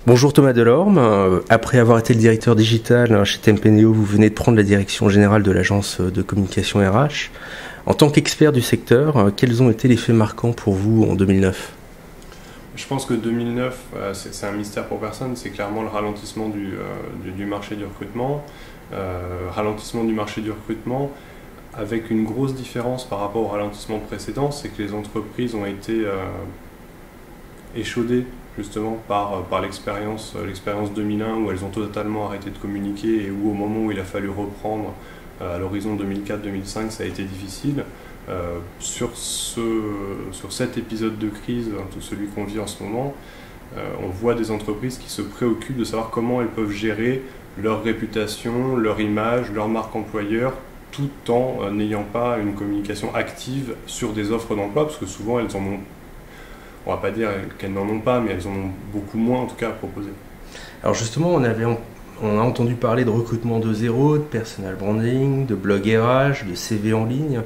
Bonjour Thomas Delorme, après avoir été le directeur digital chez TMP Neo, vous venez de prendre la direction générale de l'agence de communication RH. En tant qu'expert du secteur, quels ont été les faits marquants pour vous en 2009 ? Je pense que 2009, c'est un mystère pour personne, c'est clairement le ralentissement du marché du recrutement. Ralentissement du marché du recrutement avec une grosse différence par rapport au ralentissement précédent, c'est que les entreprises ont été échaudées justement par l'expérience 2001 où elles ont totalement arrêté de communiquer et où au moment où il a fallu reprendre à l'horizon 2004-2005 ça a été difficile. Sur cet épisode de crise, tout celui qu'on vit en ce moment, on voit des entreprises qui se préoccupent de savoir comment elles peuvent gérer leur réputation, leur image, leur marque employeur, tout en n'ayant pas une communication active sur des offres d'emploi, parce que souvent elles en ont, on ne va pas dire qu'elles n'en ont pas, mais elles en ont beaucoup moins en tout cas à proposer. Alors justement, on a entendu parler de recrutement de zéro, de personal branding, de blog RH, de CV en ligne.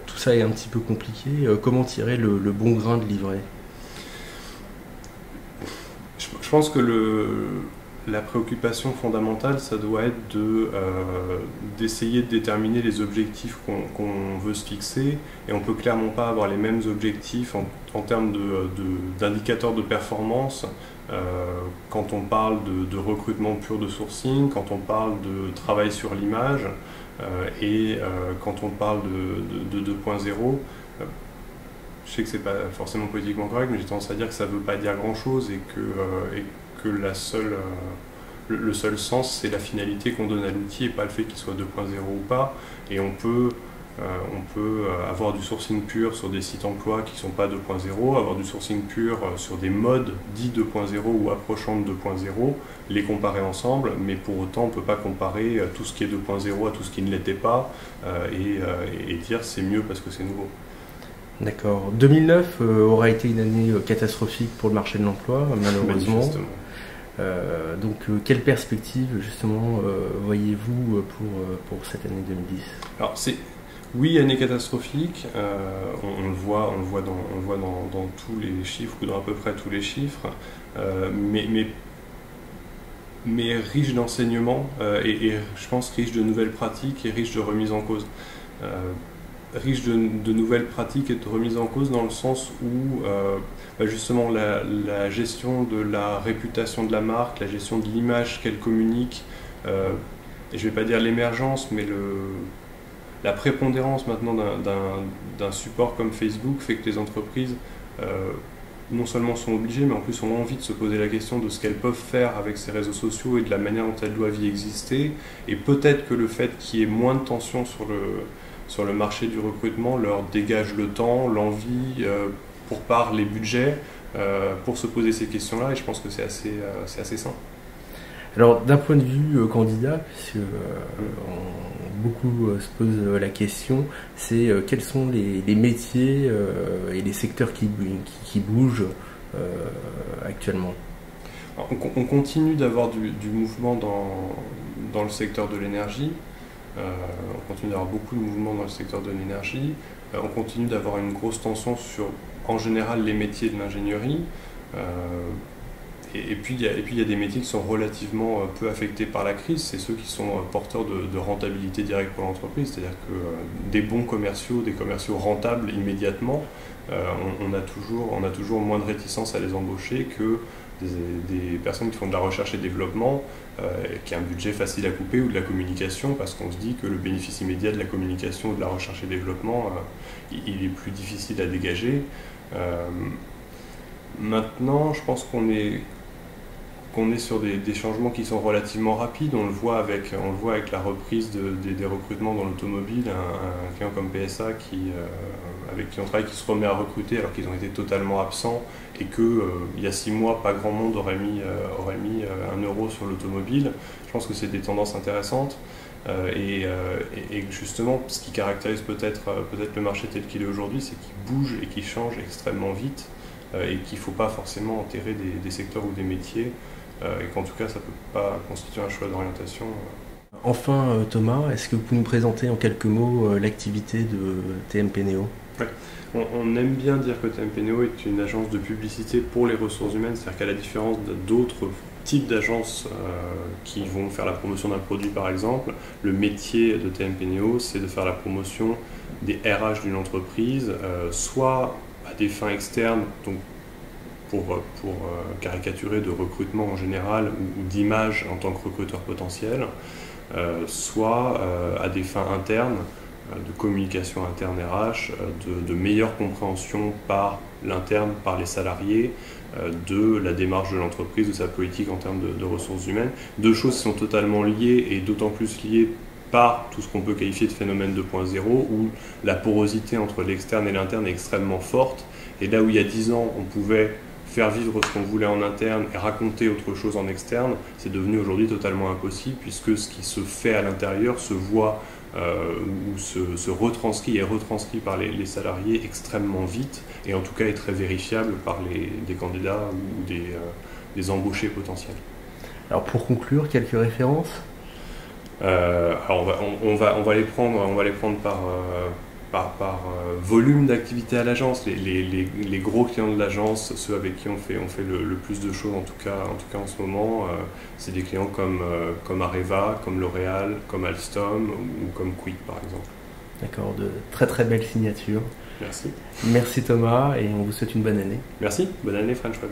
Tout ça est un petit peu compliqué. Comment tirer le bon grain de livret ? Je pense que la préoccupation fondamentale, ça doit être d'essayer de déterminer les objectifs qu'on veut se fixer. Et on ne peut clairement pas avoir les mêmes objectifs en termes d'indicateurs de performance quand on parle de recrutement pur de sourcing, quand on parle de travail sur l'image et quand on parle de 2.0. Je sais que c'est pas forcément politiquement correct, mais j'ai tendance à dire que ça ne veut pas dire grand-chose et que le seul sens, c'est la finalité qu'on donne à l'outil et pas le fait qu'il soit 2.0 ou pas. Et on peut avoir du sourcing pur sur des sites emploi qui ne sont pas 2.0, avoir du sourcing pur sur des modes dits 2.0 ou approchant de 2.0, les comparer ensemble, mais pour autant on ne peut pas comparer tout ce qui est 2.0 à tout ce qui ne l'était pas et dire c'est mieux parce que c'est nouveau. D'accord. 2009 aura été une année catastrophique pour le marché de l'emploi, malheureusement. Donc, quelle perspective, justement, voyez-vous pour cette année 2010 ? Alors, oui, année catastrophique. On le voit dans tous les chiffres, ou dans à peu près tous les chiffres, mais riche d'enseignements et je pense riche de nouvelles pratiques et riche de remise en cause. Riche de nouvelles pratiques et de remise en cause dans le sens où justement la gestion de la réputation de la marque, la gestion de l'image qu'elle communique, et je ne vais pas dire l'émergence, mais la prépondérance maintenant d'un support comme Facebook fait que les entreprises non seulement sont obligées, mais en plus ont envie de se poser la question de ce qu'elles peuvent faire avec ces réseaux sociaux et de la manière dont elles doivent y exister. Et peut-être que le fait qu'il y ait moins de tension sur le marché du recrutement leur dégage le temps, l'envie, pour part les budgets, pour se poser ces questions-là, et je pense que c'est assez sain. Alors d'un point de vue candidat, puisque beaucoup se posent la question, c'est quels sont les métiers et les secteurs qui bougent actuellement ? Alors, on continue d'avoir du mouvement dans le secteur de l'énergie. On continue d'avoir beaucoup de mouvements dans le secteur de l'énergie. On continue d'avoir une grosse tension sur, en général, les métiers de l'ingénierie. Et puis il y a des métiers qui sont relativement peu affectés par la crise. C'est ceux qui sont porteurs de rentabilité directe pour l'entreprise. C'est-à-dire que des bons commerciaux, des commerciaux rentables immédiatement, on a toujours moins de réticence à les embaucher que des personnes qui font de la recherche et développement, qui a un budget facile à couper, ou de la communication, parce qu'on se dit que le bénéfice immédiat de la communication ou de la recherche et développement, il est plus difficile à dégager. Maintenant, je pense qu'on est sur des changements qui sont relativement rapides. On le voit avec la reprise des recrutements dans l'automobile. Un client comme PSA avec qui on travaille, qui se remet à recruter alors qu'ils ont été totalement absents et qu'il y a 6 mois, pas grand monde aurait mis 1 euro sur l'automobile. Je pense que c'est des tendances intéressantes. Et justement, ce qui caractérise peut-être le marché tel qu'il est aujourd'hui, c'est qu'il bouge et qu'il change extrêmement vite et qu'il ne faut pas forcément enterrer des secteurs ou des métiers et qu'en tout cas, ça ne peut pas constituer un choix d'orientation. Enfin, Thomas, est-ce que vous pouvez nous présenter en quelques mots l'activité de TMP Neo ? Ouais. On aime bien dire que Tempeneo est une agence de publicité pour les ressources humaines, c'est-à-dire qu'à la différence d'autres types d'agences qui vont faire la promotion d'un produit par exemple, le métier de Tempeneo c'est de faire la promotion des RH d'une entreprise, soit à des fins externes, donc pour caricaturer de recrutement en général ou d'image en tant que recruteur potentiel, soit à des fins internes, de communication interne RH, de meilleure compréhension par l'interne, par les salariés, de la démarche de l'entreprise, de sa politique en termes de ressources humaines. Deux choses qui sont totalement liées et d'autant plus liées par tout ce qu'on peut qualifier de phénomène 2.0 où la porosité entre l'externe et l'interne est extrêmement forte. Et là où il y a 10 ans, on pouvait faire vivre ce qu'on voulait en interne et raconter autre chose en externe, c'est devenu aujourd'hui totalement impossible puisque ce qui se fait à l'intérieur se voit ou se retranscrit et est retranscrit par les salariés extrêmement vite et en tout cas est très vérifiable par des candidats ou des embauchés potentiels. Alors pour conclure, quelques références alors on va les prendre par volume d'activité à l'agence. Les gros clients de l'agence, ceux avec qui on fait le plus de choses en tout cas en ce moment, c'est des clients comme Areva, comme L'Oréal, comme Alstom ou comme Quick par exemple. D'accord, de très très belles signatures. Merci. Merci Thomas et on vous souhaite une bonne année. Merci, bonne année French Web.